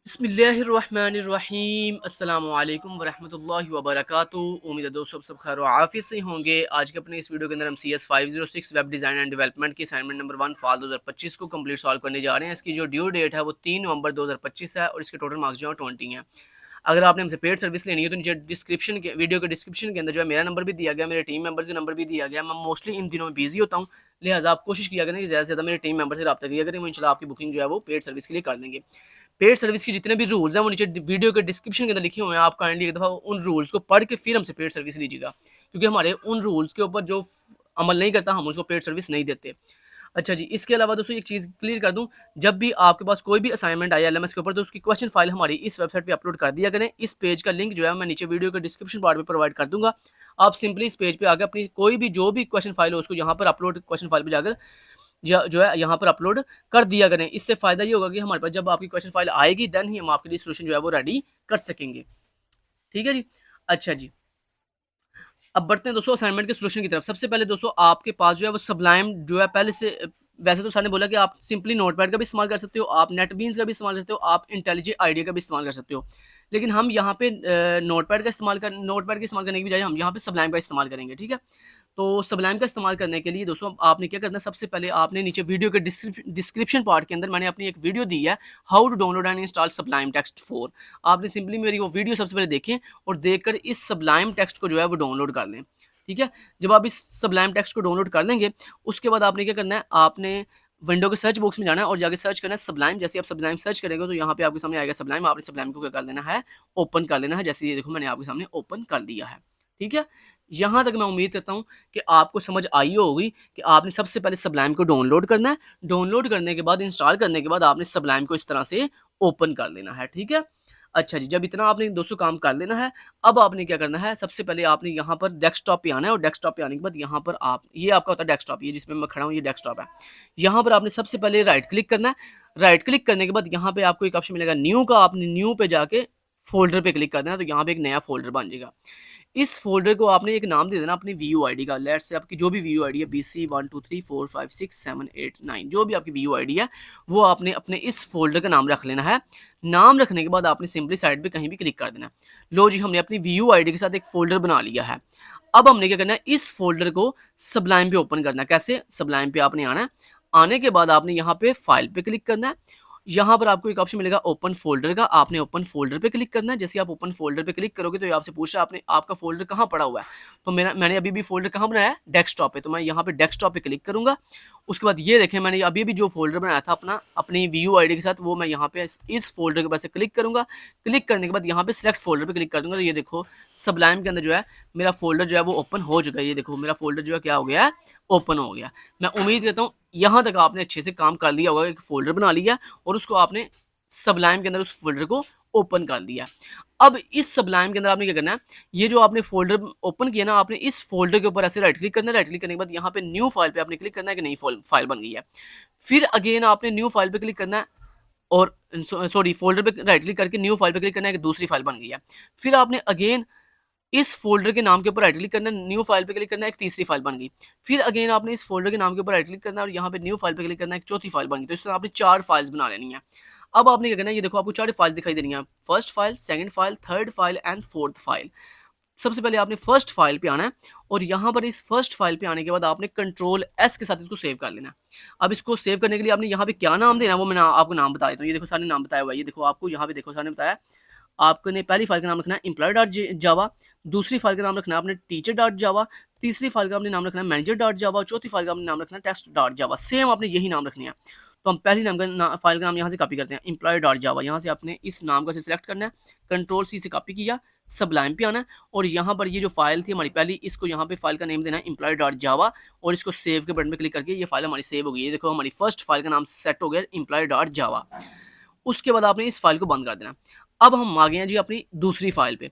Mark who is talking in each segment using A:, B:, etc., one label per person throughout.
A: बिस्मिल्लाहिर्रहमानिर्रहीम अस्सलामुअलैकुम वरहमतुल्लाहि वबरकातुहू। उम्मीद है दोस्तों सब खैर व आफियत से होंगे। आज के अपने इस वीडियो के अंदर हम CS 506 web design and development की असाइनमेंट नंबर 1 फाल 2025 को कंप्लीट सॉल्व करने जा रहे हैं। इसकी जो ड्यू डेट है वो 3 नवंबर 2025 है और इसके टोटल मार्क्स जो है 20 हैं। अगर आपने हमसे पेड सर्विस लेनी है तो नीचे डिस्क्रिप्शन के वीडियो के डिस्क्रिप्शन के अंदर जो है मेरा नंबर भी दिया गया, मेरे टीम मेंबर्स का नंबर भी दिया गया। मैं मोस्टली इन दिनों में बिजी होता हूँ, लिहाजा आप कोशिश किया करें कि ज़्यादा से ज़्यादा मेरे टीम मेंबर से रब्ता किया करें। वो इंशाल्लाह आपकी बुकिंग जो है वो पेड सर्विस के लिए कर देंगे। पेड सर्विस के जितने भी रूल्स हैं वो नीचे वीडियो के डिस्क्रिप्शन के अंदर लिखे हुए हैं। आप काइंडली एक दफ़ा उन रूल्स को पढ़ के फिर हमसे पेड सर्विस लीजिएगा, क्योंकि हमारे उन रूल्स के ऊपर जो अमल नहीं करता हम उसको पेड सर्विस नहीं देते। अच्छा जी, इसके अलावा दोस्तों एक चीज़ क्लियर कर दूं, जब भी आपके पास कोई भी असाइनमेंट आए LMS के ऊपर तो उसकी क्वेश्चन फाइल हमारी इस वेबसाइट पे अपलोड कर दिया करें। इस पेज का लिंक जो है मैं नीचे वीडियो के डिस्क्रिप्शन पार्ट में प्रोवाइड कर दूंगा। आप सिंपली इस पेज पे आकर अपनी कोई भी जो भी क्वेश्चन फाइल हो उसको यहाँ पर अपलोड क्वेश्चन फाइल पे जाकर जो है यहाँ पर अपलोड कर दिया करें। इससे फ़ायदा ये होगा कि हमारे पास जब आपकी क्वेश्चन फाइल आएगी देन ही हम आपके लिए सोल्यूशन जो है वो रेडी कर सकेंगे। ठीक है जी। अच्छा जी, अब बढ़ते हैं दोस्तों असाइनमेंट के सोल्यूशन की तरफ। सबसे पहले दोस्तों आपके पास जो है वो सबलाइम जो है पहले से वैसे तो सर ने बोला कि आप सिंपली नोटपैड का भी इस्तेमाल कर सकते हो, आप नेटबीन्स का भी इस्तेमाल कर सकते हो, आप इंटेलिजेंट आइडिया का भी इस्तेमाल कर सकते हो। लेकिन हम यहाँ पे नोटपैड के इस्तेमाल करने की बजाय हम यहाँ पे सबलाइम का इस्तेमाल करेंगे। ठीक है। तो सबलाइम का इस्तेमाल करने के लिए दोस्तों आपने क्या करना है, सबसे पहले आपने नीचे वीडियो के डिस्क्रिप्शन पार्ट के अंदर मैंने अपनी एक वीडियो दी है, how to download and install sublime text 4। आपने सिंपली मेरी वो वीडियो सबसे पहले देखें और देखकर इस सबलाइम टेक्स्ट को जो है वो डाउनलोड कर लें। ठीक है। जब आप इस सबलाइम टेक्स्ट को डाउनलोड कर लेंगे उसके बाद आपने क्या करना है, आपने विंडो के सर्च बॉक्स में जाना है और जाके सर्च करना है सबलाइम। जैसे आप सबलाइम सर्च करेंगे तो यहाँ पे आपके सामने आएगा सबलाइम। आपने सबलाइम को क्या कर लेना है, ओपन कर लेना है। जैसे ये देखो मैंने आपके सामने ओपन कर दिया है। ठीक है। यहाँ तक मैं उम्मीद करता हूँ कि आपको समझ आई होगी कि आपने सबसे पहले सबलाइम को डाउनलोड करना है। डाउनलोड करने के बाद इंस्टॉल करने के बाद आपने सबलाइम को इस तरह से ओपन कर लेना है। ठीक है। अच्छा जी, जब इतना आपने दोस्तों काम कर लेना है, अब आपने क्या करना है, सबसे पहले आपने यहाँ पर डेस्कटॉप पे आना है और डेस्कटॉप पे आने के बाद यहाँ पर आप ये आपका होता है डेस्कटॉप, ये जिसमें मैं खड़ा हूँ ये डेस्कटॉप है। यहाँ पर आपने सबसे पहले राइट क्लिक करना है। राइट क्लिक करने के बाद यहाँ पे आपको एक ऑप्शन मिलेगा न्यू का, आपने न्यू पे जाके फ़ोल्डर पे क्लिक कर देना, तो यहाँ पे एक नया फ़ोल्डर बन जाएगा। इस फ़ोल्डर को आपने एक नाम दे देना अपनी VUID का। लेट्स से आपकी जो भी VUID है BC 1 2 3 4 5 6 7 8 9 जो भी आपकी VUID है वो आपने अपने इस फ़ोल्डर का नाम रख लेना है। नाम रखने के बाद आपने सिंपली साइड पे कहीं भी क्लिक कर देना है। लो जी, हमने अपनी VUID के साथ एक फ़ोल्डर बना लिया है। अब हमने क्या करना है, इस फ़ोल्डर को सबलाइम पे ओपन करना है। कैसे? सबलाइम पे आपने आना है। आने के बाद आपने यहाँ पे फाइल पे क्लिक करना है। यहाँ पर आपको एक ऑप्शन मिलेगा ओपन फ़ोल्डर का, आपने ओपन फ़ोल्डर पे क्लिक करना है। जैसे आप ओपन फ़ोल्डर पे क्लिक करोगे तो ये आपसे पूछ रहा है आपने आपका फ़ोल्डर कहाँ पड़ा हुआ है। तो मैंने अभी भी फ़ोल्डर कहाँ बनाया है, डेस्कटॉप पे। तो मैं यहाँ पे डेस्कटॉप पे क्लिक करूँगा। उसके बाद ये देखें मैंने अभी भी जो फ़ोल्डर बनाया था अपना अपनी VUID के साथ, वो मैं यहाँ पे इस फ़ोल्डर के पास से क्लिक करूँगा। क्लिक करने के बाद यहाँ पे सिलेक्ट फ़ोल्डर पे क्लिक कर दूँगा। तो ये देखो सबलाइम के अंदर जो है मेरा फ़ोल्डर जो है वो ओपन हो चुका है। ये देखो मेरा फ़ोल्डर जो है क्या हो गया है, ओपन हो गया। मैं उम्मीद करता हूँ यहाँ तक आपने अच्छे से काम कर लिया होगा। एक फ़ोल्डर बना लिया और उसको आपने सबलाइम के अंदर उस फ़ोल्डर को ओपन कर दिया। अब इस सबलाइम के अंदर आपने क्या करना है, ये जो आपने फ़ोल्डर ओपन किया ना, आपने इस फ़ोल्डर के ऊपर ऐसे राइट क्लिक करना है। राइट क्लिक करने के बाद यहाँ पे न्यू फाइल पे आपने क्लिक करना है कि नई फाइल बन गई है। फिर अगेन आपने न्यू फाइल पे क्लिक करना है और सॉरी फ़ोल्डर पे राइट क्लिक करके न्यू फाइल पे क्लिक करना है कि दूसरी फाइल बन गई है। फिर आपने अगेन इस फ़ोल्डर के नाम के ऊपर राइट क्लिक करना है, न्यू फाइल पे क्लिक करना है, एक तीसरी फाइल बन गई। फिर अगेन आपने इस फ़ोल्डर के नाम के ऊपर राइट क्लिक करना है और यहाँ पे न्यू फाइल पे क्लिक करना है, एक चौथी फाइल बन गई। तो इस तरह आपने 4 फाइल्स बना लेनी है। अब आपने क्या करना है, ये देखो आपको 4 फाइल दिखाई दे रही हैं, first file, second file, third file and fourth file. सबसे पहले आपने फर्स्ट फाइल पे आना है और यहाँ पर इस फर्स्ट फाइल पे आने के बाद आपने कंट्रोल S के साथ इसको सेव कर लेना है। अब इसको सेव करने के लिए आपने यहाँ पे क्या नाम देना है वो मैं आपको नाम बता देता हूँ। ये देखो सारे नाम बताया हुआ है। ये देखो आपको यहाँ पे देखो सारे बताया, आपने पहली फाइल का नाम रखना है एम्प्लॉय डॉट जावा, दूसरी फाइल का नाम रखना है आपने टीचर डॉट जावा, तीसरी फाइल का आपने नाम रखना है मैनेजर डॉट जावा और चौथी फाइल का आपने नाम रखना है टेस्ट डॉट जावा। सेम आपने यही नाम रखने हैं। तो हम पहली फाइल का नाम यहाँ से कॉपी करते हैं, एम्प्लॉय डॉट जावा। यहाँ से आपने इस नाम का सिलेक्ट करना है, कंट्रोल C से कॉपी किया, सबलाइम पे आना है और यहाँ पर ये जो फाइल थी हमारी पहली, इसको यहाँ पे फाइल का नेम देना है एम्प्लॉय डॉट जावा और इसको सेव के बटन पे क्लिक करके ये फाइल हमारी सेव हो गई। ये देखो हमारी फर्स्ट फाइल का नाम सेट हो गया एम्प्लॉय डॉट जावा। उसके बाद आपने इस फाइल को बंद कर देना। अब हम आ गए हैं जी अपनी दूसरी फाइल पे।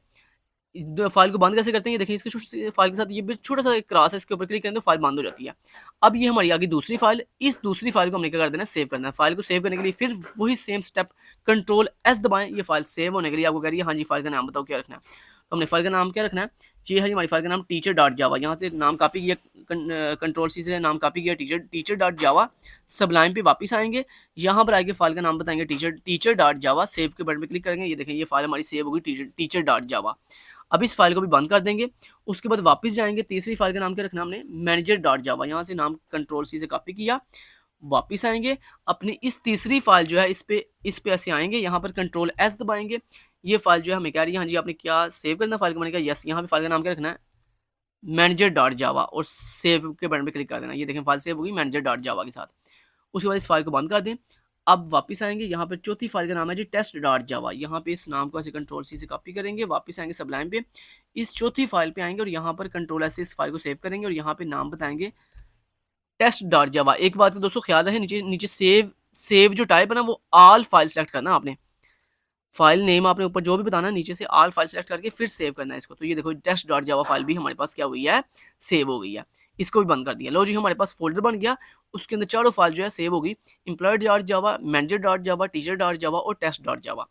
A: फाइल को बंद कैसे करते हैं, ये देखिए इसके छोटी सी फाइल के साथ ये भी छोटा सा एक क्रॉस है, इसके ऊपर क्लिक करें तो फाइल बंद हो जाती है। अब ये हमारी आ गई दूसरी फाइल। इस दूसरी फाइल को हमने क्या कर देना है, सेव करना है। फाइल को सेव करने के लिए फिर वही सेम स्टेप, कंट्रोल S दबाएं। ये फाइल सेव होने के लिए आपको कह रही है हाँ जी फाइल का नाम बताओ क्या रखना है। तो हमने फाइल का नाम क्या रखना है, ये है हमारी फाइल का नाम टीचर डॉट जावा। यहाँ से नाम कॉपी किया, कंट्रोल सी से नाम कॉपी किया टीचर डॉट जावा। सबलाइम पे वापस आएंगे, यहाँ पर आगे फाइल का नाम बताएंगे टीचर डॉट जावा। सेव के बटन पे क्लिक करेंगे, ये देखें ये फाइल हमारी सेव होगी टीचर डॉट जावा। अब इस फाइल को भी बंद कर देंगे। उसके बाद वापस जाएंगे, तीसरी फाइल का नाम क्या रखना हमने, मैनेजर डॉट जावा। यहाँ से नाम कंट्रोल सी से कॉपी किया, वापस आएंगे अपनी इस तीसरी फाइल जो है इस पे ऐसे आएंगे, यहाँ पर कंट्रोल एस दबाएंगे। ये फाइल जो है हमें कह रही है हाँ जी आपने क्या सेव करना फाइल को, मैंने कहा यस। यहाँ पे फाइल का नाम क्या रखना है, मैनेजर डॉट जावा, और सेव के बटन पे क्लिक कर देना। ये देखें फाइल सेव होगी मैनेजर डॉट जावा के साथ। उसके बाद इस फाइल को बंद कर दें। अब वापस आएंगे, यहाँ पर चौथी फाइल का नाम है जी टेस्ट डॉट जावा। यहाँ पे इस नाम को ऐसे कंट्रोल सी से कॉपी करेंगे, वापस आएंगे सबलाइम पे, इस चौथी फाइल पे आएंगे और यहाँ पर कंट्रोल एस से इस फाइल को सेव करेंगे और यहाँ पे नाम बताएंगे टेस्ट डॉट जावा। एक बात का दोस्तों ख्याल रहे, नीचे नीचे सेव जो टाइप है ना वो ऑल फाइल सेलेक्ट करना आपने, फाइल नेम आपने ऊपर जो भी बताना है नीचे से ऑल फाइल सेलेक्ट करके फिर सेव करना है इसको। तो ये देखो टेस्ट डॉट जावा फाइल भी हमारे पास क्या हुई है, सेव हो गई है। इसको भी बंद कर दिया। लो जी हमारे पास फोल्डर बन गया, उसके अंदर चारों फाइल जो है सेव होगी, एम्प्लॉय डॉट जावा, मैनेजर डॉट जावा, टीचर डॉट जावा और टेस्ट डॉट जावा।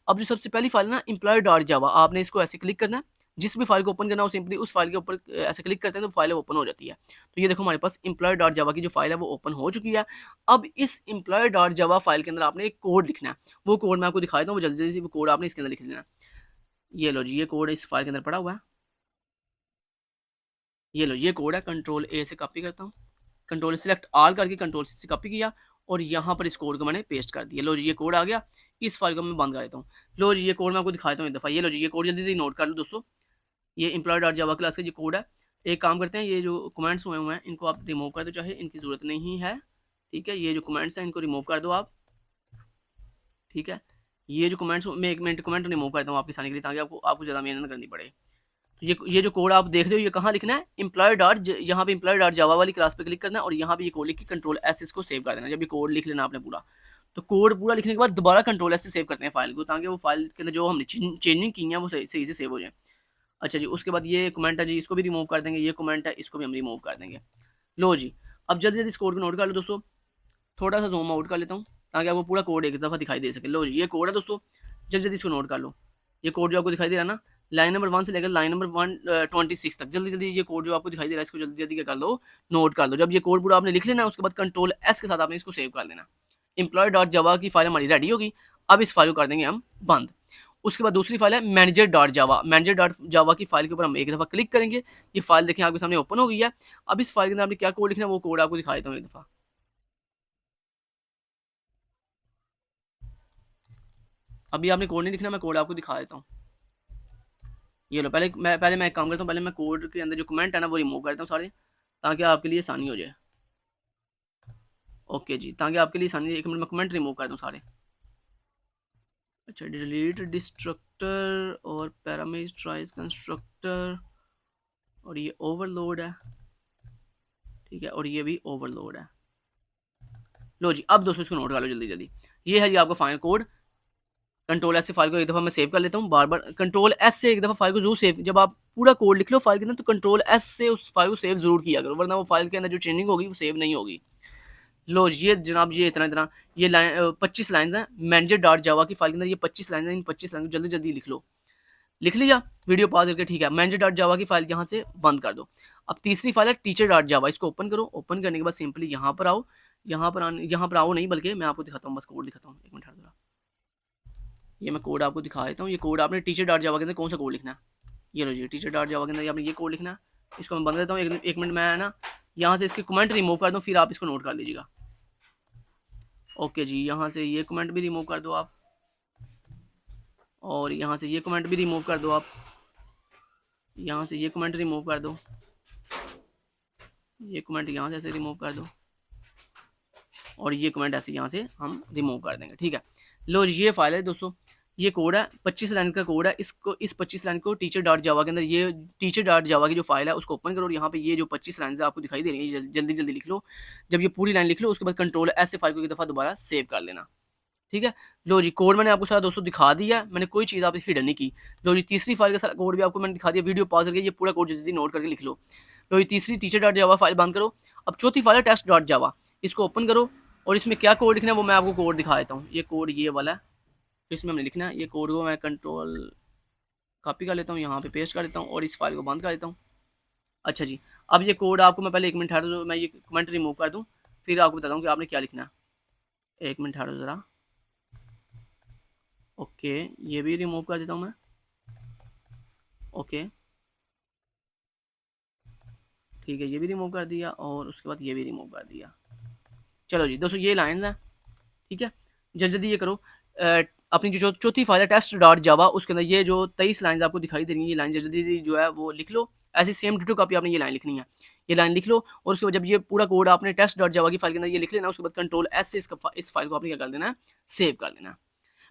A: अब जो सबसे पहली फाइल है ना एम्प्लॉय डॉट जावा, आपने इसको ऐसे क्लिक करना है, जिस भी फाइल को ओपन करना हो सिंपली उस फाइल के ऊपर ऐसे क्लिक करते हैं तो फाइल ओपन हो जाती है। तो ये देखो हमारे पास एम्प्लॉय डॉट जावा की जो फाइल है वो ओपन हो चुकी है। अब इस एम्प्लॉय डॉट जावा फाइल के अंदर आपने एक कोड लिखना है, वो कोड मैं आपको दिखा देता हूँ, वो जल्दी जल्दी से वो कोड आपने इसके अंदर लिख लेना। ये लो जी ये कोड इस फाइल के अंदर पड़ा हुआ है, ये लो ये कोड है। कंट्रोल ए से कॉपी करता हूँ, कंट्रोल सेलेक्ट ऑल करके कंट्रोल से कॉपी किया और यहाँ पर इस कोड को मैंने पेस्ट कर दिया। लो जी ये कोड आ गया, इस फाइल को मैं बंद कर देता हूँ। लो जी ये कोड मैं आपको दिखाता हूँ एक दफ़ा। ये लो जी ये कोड जल्दी जल्दी नोट कर लो दोस्तों, ये एम्प्लॉय डॉट जावा क्लास का ये कोड है। एक काम करते हैं, ये जो कमेंट्स हुए हैं इनको आप रिमूव कर दो, चाहे इनकी ज़रूरत नहीं है, ठीक है। ये जो कमेंट्स हैं इनको रिमूव कर दो आप, ठीक है। ये जो कमेंट्स, मैं एक मिनट कमेंट रिमूव करता हूँ आपके सामने के लिए, ताकि आपको ज़्यादा मेहनत करनी पड़े। तो ये जो कोड आप देख रहे हो ये कहाँ लिखना है, एम्प्लॉय डॉट, यहाँ पे एम्प्लॉय डॉट जावा वाली क्लास पे क्लिक करना है और यहाँ पे ये कोड लिख के कंट्रोल एस इसको सेव कर देना। जब ये कोड लिख लेना आपने पूरा, तो कोड पूरा लिखने के बाद दोबारा कंट्रोल एस से सेव करते हैं फाइल को, ताकि वो फाइल के अंदर जो हमने चेंजिंग की है वो सही से सेव हो जाए। अच्छा जी, उसके बाद ये कमेंट है जी, इसको भी रिमूव कर देंगे। ये कमेंट है, इसको भी हम रिमूव कर देंगे। लो जी, अब जल्दी जल्दी इस कोड को नोट कर लो दोस्तों। थोड़ा सा जूम आउट कर लेता हूँ ताकि आपको पूरा कोड एक दफ़ा दिखाई दे सके। लो जी ये कोड है दोस्तों, जल्दी जल्दी इसको नोट कर लो। ये कोड जो आपको दिखाई दे रहा है ना, लाइन नंबर 1 से लेकर लाइन नंबर 126 तक, जल्दी जल्दी ये कोड जो आपको दिखाई दे रहा है इसको जल्दी जल्दी क्या कर लो, नोट कर लो। जब ये कोड पूरा आपने लिख लेना, उसके बाद कंट्रोल एस के साथ आपने इसको सेव कर लेना। एम्प्लॉय डॉट जावा की फाइल हमारी रेडी होगी। अब इस फाइल को कर देंगे हम बंद। उसके बाद दूसरी फाइल है मैनेजर डॉट जावा। मैनेजर डॉट जावा की फाइल के ऊपर हम एक दफ़ा क्लिक करेंगे, ये फाइल देखें आपके सामने ओपन हो गई है। अब इस फाइल के अंदर आपने क्या कोड लिखना है वो कोड आपको दिखा देता हूँ एक दफ़ा। अभी आपने कोड नहीं लिखना, मैं कोड आपको दिखा देता हूँ। ये लो, पहले मैं एक काम करता हूँ, पहले मैं कोड के अंदर जो कमेंट है ना वो रिमूव करता हूँ सारे, ताकि आपके लिए आसानी हो जाए। ओके जी, ताकि आपके लिए आसानी, एक मिनट में कमेंट रिमूव कर दूँ सारे। अच्छा, डिलीट डिस्ट्रक्टर और पैरामीटराइज कंस्ट्रक्टर, और ये ओवरलोड है, ठीक है, और ये भी ओवरलोड है। लो जी, अब दोस्तों इसको नोट कर लो जल्दी जल्दी। ये है जी आपका फाइनल कोड। कंट्रोल एस से फाइल को एक दफ़ा मैं सेव कर लेता हूँ, बार बार कंट्रोल एस से एक दफ़ा फाइल को जरूर सेव, जब आप पूरा कोड लिख लो फाइल के अंदर तो कंट्रोल एस से उस फाइल को सेव जरूर किया करो, वरना वो फाइल के अंदर जो चेंजिंग होगी वो सेव नहीं होगी। लो ये जनाब, ये इतना इतना ये लाइन 25 लाइन है मैनेजर डॉट जावा की फाइल के अंदर, ये 25 लाइन है। इन 25 लाइन को जल्दी जल्दी लिख लो। लिख लिया, वीडियो पॉज करके, ठीक है। मैनेजर डॉट जावा की फाइल यहाँ से बंद कर दो। अब तीसरी फाइल है टीचर डॉट जावा, इसको ओपन करो। ओपन करने के बाद सिंपली यहाँ पर आओ, यहाँ पर आओ नहीं बल्कि मैं आपको दिखाता हूँ, बस कोड दिखाता हूँ, एक मिनट जरा। ये मैं कोड आपको दिखा देता हूँ। ये कोड आपने टीचर डॉट जावा के अंदर कौन सा कोड लिखना है, ये लो जी टीचर डॉट जावा के अंदर आपने ये कोड लिखना है। इसको मैं बंद देता हूँ, एक मिनट में ना यहाँ से इसके कमेंट रिमूव कर दूँ, फिर आप इसको नोट कर लीजिएगा। ओके जी, यहाँ से ये कमेंट भी रिमूव कर दो आप, और यहाँ से ये कमेंट भी रिमूव कर दो आप, यहाँ से ये कमेंट रिमूव कर दो, ये कमेंट यहाँ से ऐसे रिमूव कर दो, और ये कमेंट ऐसे यहाँ से हम रिमूव कर देंगे, ठीक है। लो ये फाइल है दोस्तों, ये कोड है 25 लाइन का कोड है। इसको इस 25 लाइन को टीचर डॉट जावा के अंदर, ये टीचर डॉट जावा की जो फाइल है उसको ओपन करो, और यहाँ पे ये जो 25 लाइन है आपको दिखाई दे रही है, जल्दी जल्दी लिख लो। जब ये पूरी लाइन लिख लो उसके बाद कंट्रोल ऐसे फाइल को एक दफ़ा दोबारा सेव कर लेना, ठीक है। लो जी कोड मैंने आपको सारा दोस्तों दिखा दिया, मैंने कोई चीज़ आपसे हिडन नहीं की। लो जी तीसरी फाइल का सारा कोड भी आपको मैंने दिखा दिया, वीडियो पॉज करके ये पूरा कोड जल्दी नोट करके लिख लो। लो जी तीसरी टीचर डॉट जावा फाइल बंद करो। अब चौथी फाइल है टेस्ट डॉट जावा, इसको ओपन करो और इसमें क्या कोड लिखना है वो मैं आपको कोड दिखा देता हूँ। ये कोड ये वाला है, इसमें हमने लिखना है। ये कोड को मैं कंट्रोल कॉपी कर लेता हूँ, यहाँ पे पेस्ट कर लेता हूँ और इस फाइल को बंद कर देता हूँ। अच्छा जी, अब ये कोड आपको मैं पहले 1 मिनट ठहर दो, मैं ये कमेंट रिमूव कर दूँ, फिर आपको बताता हूँ कि आपने क्या लिखना है। 1 मिनट ठहरो ज़रा। ओके, ये भी रिमूव कर देता हूँ मैं। ओके, ठीक है, ये भी रिमूव कर दिया और उसके बाद ये भी रिमूव कर दिया। चलो जी दोस्तों, ये लाइन्स हैं, ठीक है। जल्दी जल्दी ये करो। अपनी जो चौथी फाइल है टेस्ट डॉट जावा, उसके अंदर ये जो 23 लाइन आपको दिखाई दे रही है, ये लाइन जल्दी जल्दी जो है वो लिख लो। ऐसी सेम डिटो कॉपी आपने ये लाइन लिखनी है, ये लाइन लिख लो। और उसके बाद जब ये पूरा कोड आपने टेस्ट डॉट जावा की फाइल के अंदर ये लिख लेना, उसके बाद कंट्रोल एस से इस फाइल को आपने क्या कर देना है, सेव कर देना।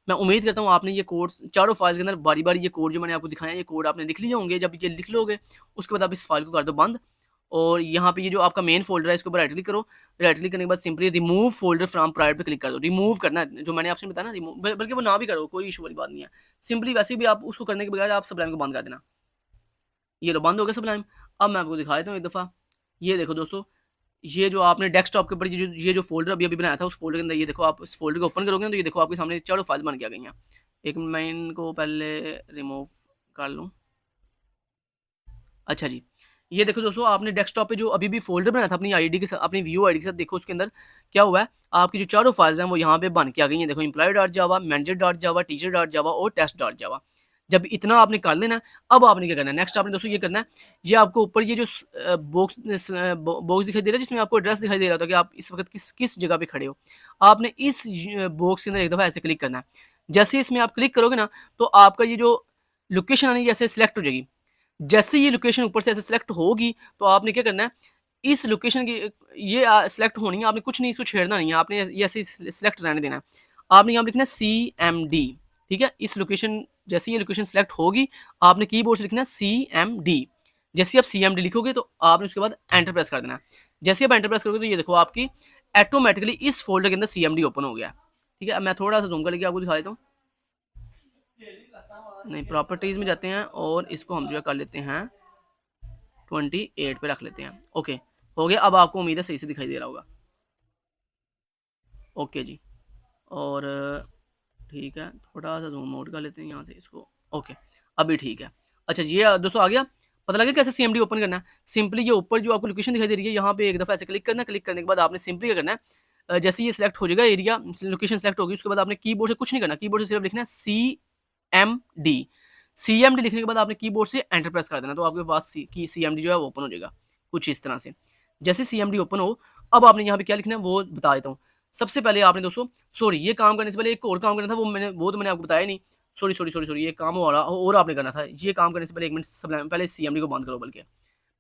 A: मैं उम्मीद करता हूँ आपने ये कोड चारों फाइल्स के अंदर बारी बारी ये कोड जो मैंने आपको दिखाया, ये कोड आपने लिख लिए होंगे। जब ये लिख लोगे उसके बाद आप इस फाइल को कर दो बंद। और यहाँ पे ये जो आपका मेन फोल्डर है, इसके ऊपर राइट क्लिक करो। राइट क्लिक करने के बाद simply remove folder from private पे क्लिक कर दो। रिमूव करना है, जो मैंने आपसे बताया ना, रिमूव, बल्कि वो ना भी करो, कोई इशू वाली बात नहीं है। सिंपली वैसे भी आप उसको करने के बगैर आप सबलाइम को बंद कर देना। ये लो, बंद हो गया सबलाइम। अब मैं आपको दिखा देता हूँ एक दफ़ा। ये देखो दोस्तों, ये जो आपने डेस्कटॉप के ऊपर ये जो फोल्डर अभी अभी बनाया था, उस फोल्डर के अंदर ये देखो, आप इस फोल्डर को ओपन करोगे ना, तो ये देखो आपके सामने चारों फाइल बन के आ गई हैं। एक मैं इनको पहले रिमूव कर लूँ। अच्छा जी, ये देखो दोस्तों, आपने डेस्कटॉप पे जो अभी भी फ़ोल्डर बनाया था अपनी आईडी के साथ, अपनी व्यू आईडी के साथ, देखो उसके अंदर क्या हुआ है। आपकी जो चारों फाइल्स हैं वो यहाँ पे बन के आ गई हैं। देखो, एम्प्लॉय डॉट जावा, मैनेजर डॉट जावा, टीचर डॉट जावा और टेस्ट डॉट जावा। जब इतना आपने कर लेना है, अब आपने क्या करना है, नेक्स्ट आपने दोस्तों ये करना है, ये आपको ऊपर ये जो बॉक्स दिखाई दे रहा है, जिसमें आपको एड्रेस दिखाई दे रहा था कि आप इस वक्त किस किस जगह पे खड़े हो। आपने इस बॉक्स के अंदर एक दफ़ा ऐसे क्लिक करना है। जैसे इसमें आप क्लिक करोगे ना, तो आपका ये जो लोकेशन है ना, ये ऐसे सिलेक्ट हो जाएगी। जैसे ये लोकेशन ऊपर से ऐसे सिलेक्ट होगी, तो आपने क्या करना है, इस लोकेशन की ये सिलेक्ट होनी है, आपने कुछ नहीं इसको छेड़ना नहीं है, आपने ये ऐसे सिलेक्ट रहने देना है। आपने यहाँ लिखना है CMD, ठीक है। इस लोकेशन, जैसे ये लोकेशन सिलेक्ट होगी, आपने कीबोर्ड से लिखना है CMD। जैसे आप CMD लिखोगे तो आपने उसके बाद एंटर प्रेस कर देना। जैसे आप एंटर प्रेस करोगे तो ये देखो आपकी ऑटोमेटिकली इस फोल्डर के अंदर CMD ओपन हो गया, ठीक है। अब मैं थोड़ा सा जूम करके आपको दिखा देता हूँ। नहीं, प्रॉपर्टीज में जाते हैं और इसको हम जो है कर लेते हैं 28 पे रख लेते हैं। ओके, हो गया। अब आपको उम्मीद है सही से दिखाई दे रहा होगा। ओके जी, और ठीक है, थोड़ा सा जूम आउट कर लेते हैं यहाँ से इसको। ओके, अभी ठीक है। अच्छा जी, ये दोस्तों आ गया, पता लगा कैसे CMD ओपन करना है। सिंपली ये ऊपर जो आपको लोकेशन दिखाई दे रही है, यहाँ पे एक दफ़ा ऐसे क्लिक करना है। क्लिक करने के बाद आपने सिंपली क्या करना है, जैसे ये सिलेक्ट हो जाएगा एरिया, लोकेशन सिलेक्ट होगी, उसके बाद आपने कीबोर्ड से कुछ नहीं करना, कीबोर्ड से सिर्फ लिखना है CMD। CMD लिखने के बाद आपने कीबोर्ड से एंटर प्रेस कर देना, तो आपके पास CMD जो है वो ओपन हो जाएगा कुछ इस तरह से। जैसे CMD ओपन हो, अब आपने यहाँ पे क्या लिखना है वो बता देता हूँ। सबसे पहले आपने दोस्तों, सॉरी, ये काम करने से पहले एक और काम करना था, वो तो मैंने आपको बताया नहीं। सॉरी सॉरी सॉरी सॉरी, ये काम और आपने करना था। ये काम करने से पहले 1 मिनट पहले CMD को बंद करो, बल्कि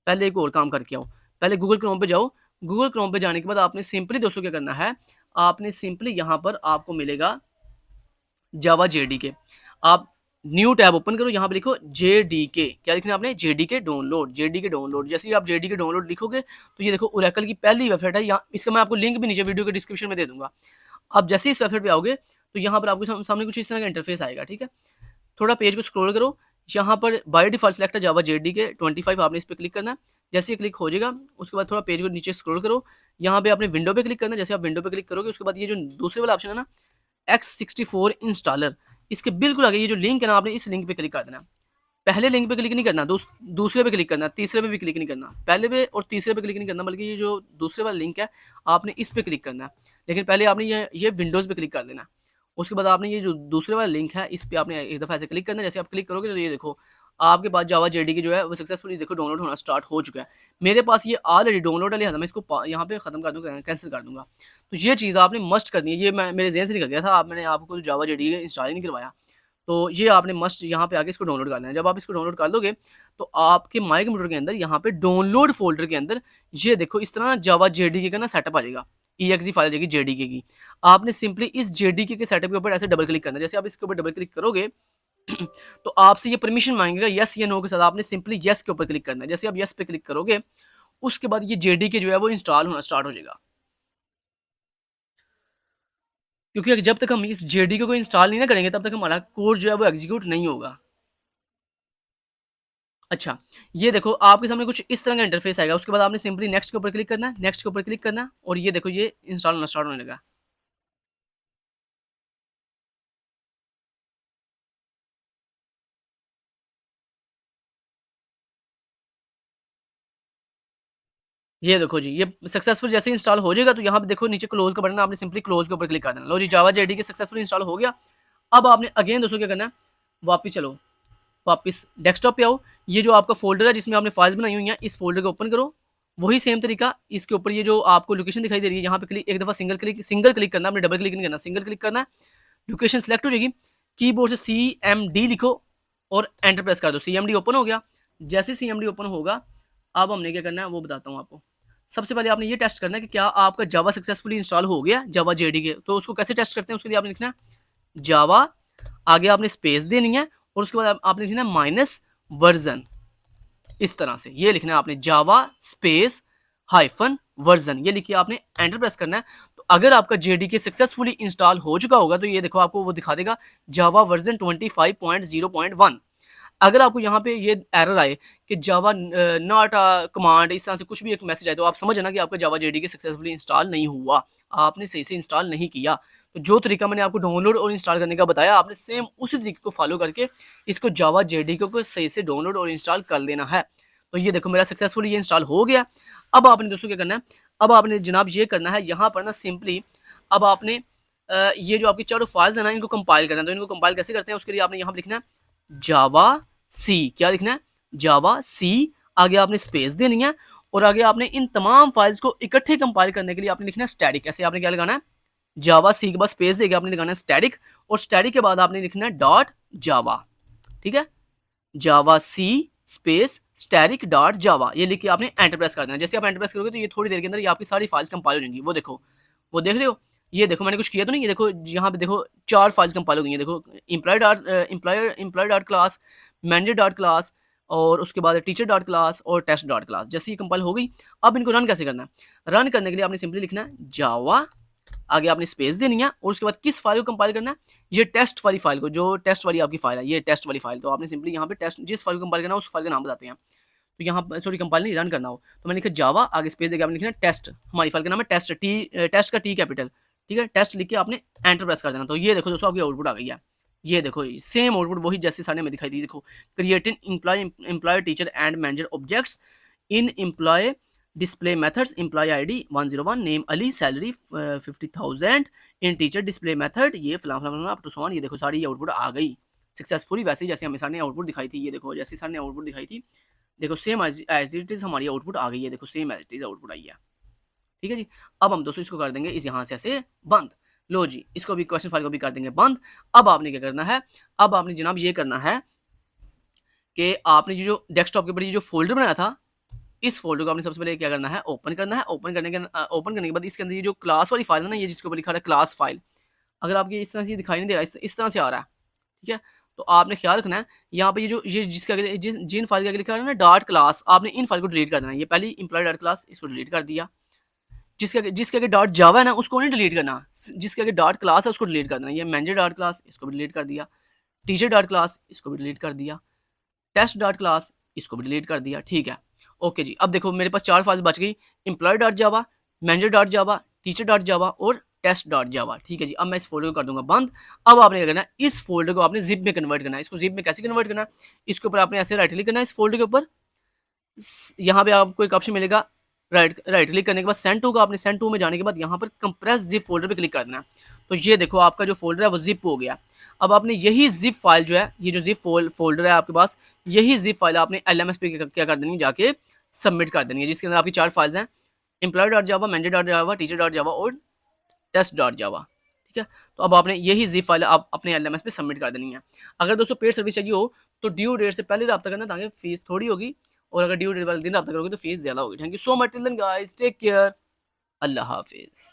A: पहले एक और काम करके आओ। पहले गूगल क्रोम पे जाओ। गूगल क्रोम पे जाने के बाद आपने सिंपली दोस्तों क्या करना है, आपने सिंपली यहाँ पर आपको मिलेगा जावा JDK। आप न्यू टैब ओपन करो, यहाँ पे लिखो JDK। क्या लिखना है आपने, JDK डाउनलोड। JDK डाउनलोड, जैसे ही आप JDK डाउनलोड लिखोगे तो ये देखो ओरेकल की पहली वेबसाइट है। यहाँ इसका मैं आपको लिंक भी नीचे वीडियो के डिस्क्रिप्शन में दे दूंगा। आप जैसे ही इस वेबसाइट पे आओगे तो यहाँ पर आपके सामने कुछ इस तरह का इंटरफेस आएगा, ठीक है। थोड़ा पेज को स्क्रॉल करो, यहाँ पर बाय डिफॉल्ट सेलेक्ट है जावा JDK 25, आपने इस पर क्लिक करना है। जैसे ही क्लिक हो जाएगा, उसके बाद थोड़ा पेज को नीचे स्क्रॉल करो, यहाँ पे आपने विंडो पे क्लिक करना है। जैसे आप विंडो पे क्लिक करोगे, उसके बाद ये जो दूसरे वाला ऑप्शन है ना, X64 इंस्टॉलर, इसके बिल्कुल आगे ये जो लिंक है ना, आपने इस लिंक पे क्लिक कर देना। पहले लिंक पे क्लिक नहीं करना, दूसरे पे क्लिक करना, तीसरे पे भी क्लिक नहीं करना। पहले पे और तीसरे पे क्लिक नहीं करना, बल्कि ये जो दूसरे वाला लिंक है, आपने इस पे क्लिक करना है। लेकिन पहले आपने ये विंडोज़ पे क्लिक कर देना। उसके बाद आपने ये जो दूसरे वाला लिंक है, इस पे आपने एक दफ़ा ऐसे क्लिक करना है। जैसे आप क्लिक करोगे तो ये देखो आपके पास जावा JDK जो है वो सक्सेसफुली देखो डाउनलोड होना स्टार्ट हो चुका है। मेरे पास ये ऑलरेडी डाउनलोड है, लिहाजा मैं इसको यहाँ पे ख़त्म कर दूँगा, कैंसिल कर दूँगा। तो ये चीज़ आपने मस्ट करनी है। ये मेरे ज़हन से निकल गया था, मैंने आपको जावा JDK इंस्टॉल ही नहीं करवाया। तो ये आपने मस्ट यहाँ पे आके इसको डाउनलोड कर लेना है। जब आप इसको डाउनलोड कर लोगे, तो आपके माई कंप्यूटर के अंदर यहाँ पे डाउनलोड फ़ोल्डर के अंदर ये देखो इस तरह ना जावा JDK का ना सेटअप आ जाएगा। EXE फाइल आ जाएगी JDK की। आपने सिंपली इस JDK के सेटअप के ऊपर ऐसे डबल क्लिक करना है। जैसे आप इसके ऊपर डबल क्लिक करोगे तो आपसे ये परमिशन मांगेगा येस या नो के साथ। आपने सिंपली येस के ऊपर क्लिक करना है। जैसे आप येस पे क्लिक करोगे, उसके बाद ये JDK जो है वो इंस्टॉल होना स्टार्ट हो जाएगा। क्योंकि जब तक हम इस JDK को इंस्टॉल नहीं ना करेंगे, तब तक हमारा कोड जो है वो एग्जीक्यूट नहीं होगा। अच्छा, ये देखो आपके सामने कुछ इस तरह का इंटरफेस आएगा। उसके बाद आपने सिंपली नेक्स्ट के ऊपर क्लिक करना है, नेक्स्ट के ऊपर क्लिक करना है, और ये देखो ये इंस्टॉल होना स्टार्ट होने लगा। ये देखो जी, ये सक्सेसफुल जैसे ही इंस्टॉल हो जाएगा तो यहाँ पे देखो नीचे क्लोज का बटन है, आपने सिंपली क्लोज के ऊपर क्लिक कर देना। लो जी, जावा जेडी के सक्सेसफुल इंस्टॉल हो गया। अब आपने अगेन दोस्तों क्या करना है, वापिस चलो, वापिस डेस्कटॉप पे आओ। ये जो आपका फोल्डर है जिसमें आपने फाइल्स बनाई हुई हैं, इस फोल्डर को ओपन करो। वही सेम तरीका, इसके ऊपर ये जो आपको लोकेशन दिखाई दे रही है, यहाँ पे क्लिक, एक दफा सिंगल क्लिक करना, आपने डबल क्लिक नहीं करना, सिंगल क्लिक करना है। लोकेशन सेलेक्ट हो जाएगी, कीबोर्ड से CMD लिखो और एंटर प्रेस कर दो। CMD ओपन हो गया। जैसे CMD ओपन होगा, अब हमने क्या करना है वो बताता हूँ आपको। सबसे पहले आपने ये टेस्ट करना है कि क्या आपका जावा सक्सेसफुली इंस्टॉल हो गया जावा जेडी के। तो उसको कैसे टेस्ट करते हैं, उसके लिए आपने लिखना है जावा, आगे आपने स्पेस देनी है और उसके बाद आपने लिखना है माइनस वर्जन। इस तरह से ये लिखना है आपने, जावा स्पेस हाइफन वर्जन, ये लिखिए आपने, एंटर प्रेस करना है। तो अगर आपका जेडीके सक्सेसफुली इंस्टॉल हो चुका होगा तो ये देखो आपको वो दिखा देगा जावा वर्जन 25.0.1। अगर आपको यहाँ पे ये एरर आए कि जावा नॉट कमांड, इस तरह से कुछ भी एक मैसेज आए, तो आप समझना कि आपका जावा जेडीके सक्सेसफुली इंस्टॉल नहीं हुआ, आपने सही से इंस्टॉल नहीं किया। तो जो तरीका मैंने आपको डाउनलोड और इंस्टॉल करने का बताया, आपने सेम उसी तरीके को फॉलो करके इसको जावा जेडीके को सही से डाउनलोड और इंस्टॉल कर लेना है। तो ये देखो मेरा सक्सेसफुली ये इंस्टॉल हो गया। अब आपने दोस्तों क्या करना है, अब आपने जनाब ये करना है, यहाँ पर ना सिंपली अब आपने ये जो आपकी चारों फाइल्स है ना, इनको कंपाइल करना है। तो इनको कंपाइल कैसे करते हैं, उसके लिए आपने यहाँ पर लिखना है जावा सी, क्या लिखना है, जावा सी, आगे आपने स्पेस देनी है और आगे आपने इन तमाम फाइल्स को इकट्ठे कंपाइल करने के लिए आपने लिखना है स्टैटिक। ऐसे आपने क्या लगाना है, जावा सी के बाद स्पेस देके आपने लगाना है स्टैटिक, और स्टैटिक के बाद आपने लिखना है डॉट जावा। ठीक है, जावा सी स्पेस स्टैटिक डॉट जावा, ये लिख के आपने एंटर प्रेस कर देना। जैसे आप एंटर प्रेस करोगे तो ये थोड़ी देर के अंदर ये आपकी सारी फाइल्स कंपाइल हो जाएंगी। वो देखो, वो देख रहे हो, ये देखो मैंने कुछ किया तो नहीं, ये देखो यहाँ पे देखो 4 फाइल्स कंपाइल हो गई हैं। देखो employ dot class, manager dot class, और उसके बाद टीचर डॉट क्लास और टेस्ट डॉट क्लास। जैसे ये कंपाइल हो गई, अब इनको रन कैसे करना है, रन करने के लिए आपने सिंपली लिखना है जावा, आगे आपने स्पेस देनी है और उसके बाद किस फाइल को कंपाइल करना है, ये टेस्ट वाली फाइल को, जो टेस्ट वाली आपकी फाइल है, ये टेस्ट वाली फाइल। तो आपने सिंपली यहाँ पे टेस्ट, जिस फाइल को कंपाइल करना है उस फाइल का नाम बताते हैं। तो यहाँ सॉरी कंपाइल नहीं, रन करना हो तो मैंने लिखा जावा, आगे स्पेस देकर आपने लिखना टेस्ट, हमारी फाइल का नाम है टेस्ट, टेस्ट का टी कैपिटल, ठीक है, टेस्ट लिख के आपने एंटर प्रेस कर देना। तो ये देखो दोस्तों आपकी आउटपुट आ गई है। ये देखो सेम आउटपुट वही जैसे सामने में दिखाई दी। देखो, creating employ teacher and manager objects in employ display methods, employ ID 101, name Ali, salary 50,000 in teacher display method, ये फलां अप टू सो ऑन। ये देखो सारी आउटपुट आ गई सक्सेसफुली, वैसे ही जैसे हमें सामने आउटपुट दिखाई थी। ये देखो जैसे सामने आउटपुट दिखाई थी, देखो सेम एज इट इज हमारी आउटपुट आ गई है। देखो same as it is output आई है। ठीक है जी, अब हम दोस्तों इसको कर देंगे इस यहाँ से ऐसे बंद। लो जी, इसको भी क्वेश्चन फाइल को भी कर देंगे बंद। अब आपने क्या करना है, अब आपने जनाब ये करना है कि आपने जो डेस्कटॉप के ऊपर ये जो फोल्डर बनाया था, इस फोल्डर को आपने सबसे पहले क्या करना है, ओपन करना है। ओपन करने के बाद इसके अंदर ये जो क्लास वाली फाइल है ना, ये जिसके ऊपर लिखा है क्लास फाइल, अगर आपके इस तरह से दिखाई नहीं दे रहा, इस तरह से आ रहा है, ठीक है, तो आपने ख्याल रखना है यहाँ पे ये जिसके आगे जिन फाइल के आगे लिखा है ना डॉट क्लास, आपने इन फाइल को डिलीट कर देना है। ये पहली एम्प्लॉय डॉट क्लास, इसको डिलीट कर दिया। जिसके आगे डॉट जावा है ना, उसको नहीं डिलीट करना, जिसके आगे डॉट क्लास है उसको डिलीट कर देना। ये मैनेजर डॉट क्लास, इसको भी डिलीट कर दिया। टीचर डॉट क्लास, इसको भी डिलीट कर दिया। टेस्ट डॉट क्लास, इसको भी डिलीट कर दिया। ठीक है, ओके जी, अब देखो मेरे पास 4 फाइल्स बच गई, एम्प्लॉय डॉट जावा, मैनेजर डॉट जावा, टीचर डॉट जावा और टेस्ट डॉट जावा। ठीक है जी, अब मैं इस फोल्डर को कर दूंगा बंद। अब आपने क्या करना है, इस फोल्डर को आपने जिप में कन्वर्ट करना है। इसको जिप में कैसे कन्वर्ट करना है, इसके ऊपर आपने ऐसे राइट क्लिक करना है इस फोल्डर के ऊपर, यहाँ पे आपको एक ऑप्शन मिलेगा, राइट क्लिक करने के बाद सेंड टू का, आपने सेंड टू में जाने के बाद यहाँ पर कंप्रेस जिप फोल्डर पे क्लिक करना है। तो ये देखो आपका जो फोल्डर है वो जिप हो गया। अब आपने यही जिप फाइल जो है, ये जो जिप फोल्डर है आपके पास, यही जिप फाइल आपने LMS पे क्या कर देनी, जाके सबमिट कर देनी है, जिसके अंदर आपकी 4 फाइल्स हैं, एम्प्लॉय डॉट जावा, मैनेजर डॉट जावा, टीचर डॉट जावा और टेस्ट डॉट जावा। ठीक है, तो अब आपने यही जिप फाइल आप अपने LMS पे सबमिट कर देनी है। अगर दोस्तों पेड सर्विस चाहिए हो तो ड्यू डेट से पहले रब्ता करना, ताकि फीस थोड़ी होगी, और अगर ड्यू डेट वाले दिन रब्ता करोगे तो फीस ज़्यादा होगी। Thank you so much, till then guys, take care, अल्लाह हाफिज़।